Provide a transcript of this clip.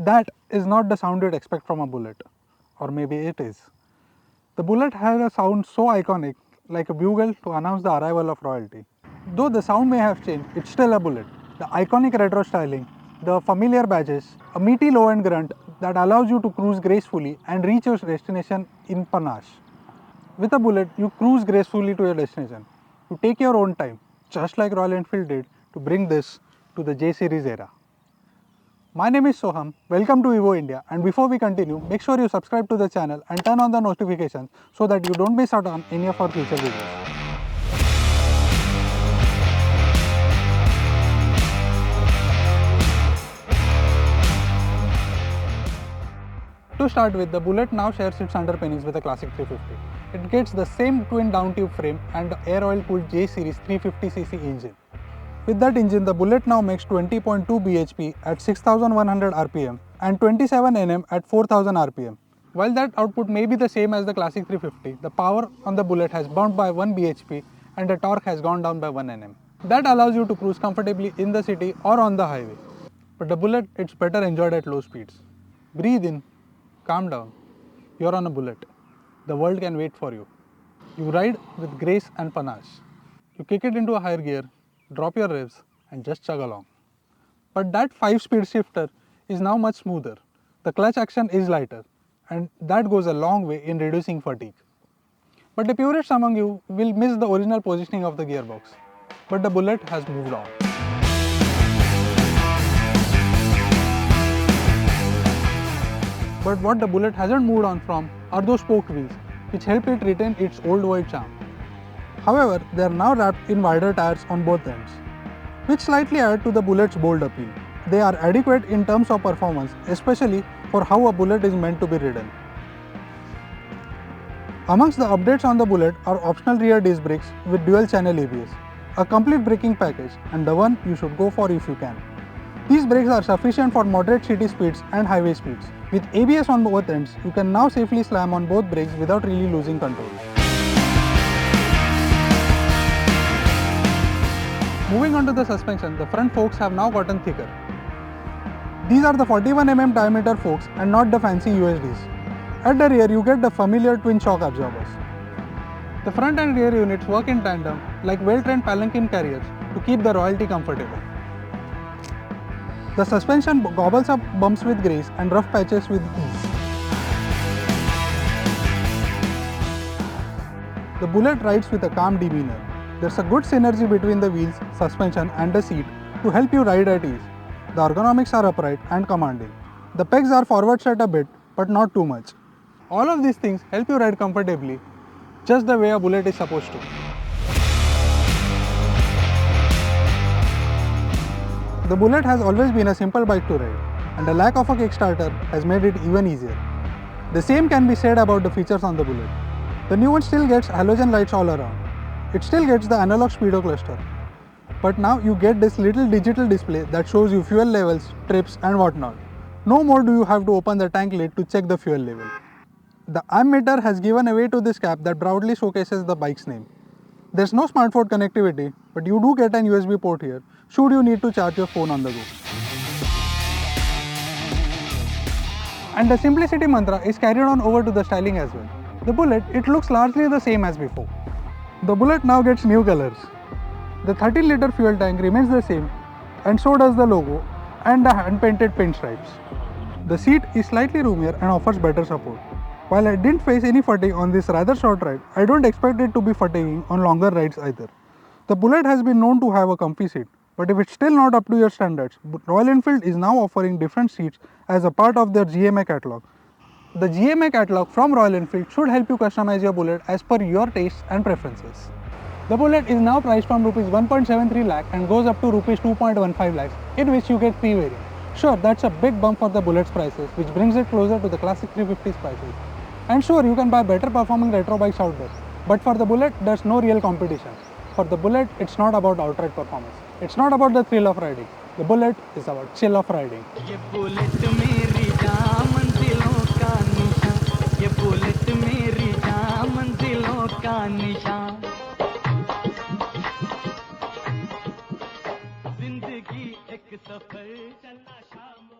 that is not the sound you'd expect from a Bullet, or maybe it is. The Bullet has a sound so iconic, like a bugle to announce the arrival of royalty. Though the sound may have changed, it's still a Bullet. The iconic retro styling, the familiar badges, a meaty low-end grunt that allows you to cruise gracefully and reach your destination in panache. With a Bullet, you cruise gracefully to your destination. You take your own time, just like Royal Enfield did to bring this to the J series era. My name is Soham, welcome to Evo India, and before we continue, make sure you subscribe to the channel and turn on the notifications so that you don't miss out on any of our future videos. To start with, the Bullet now shares its underpinnings with the Classic 350. It gets the same twin down tube frame and the air oil cooled J series 350cc engine. With that engine, the Bullet now makes 20.2 bhp at 6100 rpm and 27 Nm at 4000 rpm. While that output may be the same as the Classic 350, the power on the Bullet has bumped by 1 bhp and the torque has gone down by 1 Nm. That allows you to cruise comfortably in the city or on the highway. But the Bullet, it's better enjoyed at low speeds. Breathe in, calm down. You're on a Bullet. The world can wait for you. You ride with grace and panache. You kick it into a higher gear, drop your revs and just chug along. But that 5-speed shifter is now much smoother. The clutch action is lighter and that goes a long way in reducing fatigue. But the purists among you will miss the original positioning of the gearbox. But the Bullet has moved on. But what the Bullet hasn't moved on from are those spoked wheels, which help it retain its old wide charm. However, they are now wrapped in wider tyres on both ends, which slightly add to the Bullet's bold appeal. They are adequate in terms of performance, especially for how a Bullet is meant to be ridden. Amongst the updates on the Bullet are optional rear disc brakes with dual channel ABS, a complete braking package, and the one you should go for if you can. These brakes are sufficient for moderate city speeds and highway speeds. With ABS on both ends, you can now safely slam on both brakes without really losing control. Moving on to the suspension, the front forks have now gotten thicker. These are the 41 mm diameter forks and not the fancy USDs. At the rear, you get the familiar twin shock absorbers. The front and rear units work in tandem like well-trained palanquin carriers to keep the royalty comfortable. The suspension gobbles up bumps with grace and rough patches with ease. The Bullet rides with a calm demeanor. There's a good synergy between the wheels, suspension and the seat to help you ride at ease. The ergonomics are upright and commanding. The pegs are forward set a bit, but not too much. All of these things help you ride comfortably, just the way a Bullet is supposed to. The Bullet has always been a simple bike to ride, and the lack of a Kickstarter has made it even easier. The same can be said about the features on the Bullet. The new one still gets halogen lights all around. It still gets the analog speedo cluster. But now you get this little digital display that shows you fuel levels, trips and whatnot. No more do you have to open the tank lid to check the fuel level. The ammeter has given away to this cap that proudly showcases the bike's name. There's no smartphone connectivity, but you do get an USB port here, should you need to charge your phone on the go. And the simplicity mantra is carried on over to the styling as well. The Bullet, it looks largely the same as before. The Bullet now gets new colors. The 13-liter fuel tank remains the same, and so does the logo and the hand-painted pinstripes. The seat is slightly roomier and offers better support. While I didn't face any fatigue on this rather short ride, I don't expect it to be fatiguing on longer rides either. The Bullet has been known to have a comfy seat, but if it's still not up to your standards, Royal Enfield is now offering different seats as a part of their GMA catalog. The GMA catalog from Royal Enfield should help you customize your Bullet as per your tastes and preferences. The Bullet is now priced from Rs 1.73 lakh and goes up to Rs 2.15 lakhs, in which you get 3 variants. Sure, that's a big bump for the Bullet's prices, which brings it closer to the Classic 350's prices. And sure, you can buy better performing retro bikes out there. But for the Bullet, there's no real competition. For the Bullet, it's not about outright performance. It's not about the thrill of riding. The Bullet is about chill of riding. जिंदगी एक सफर चलना शाम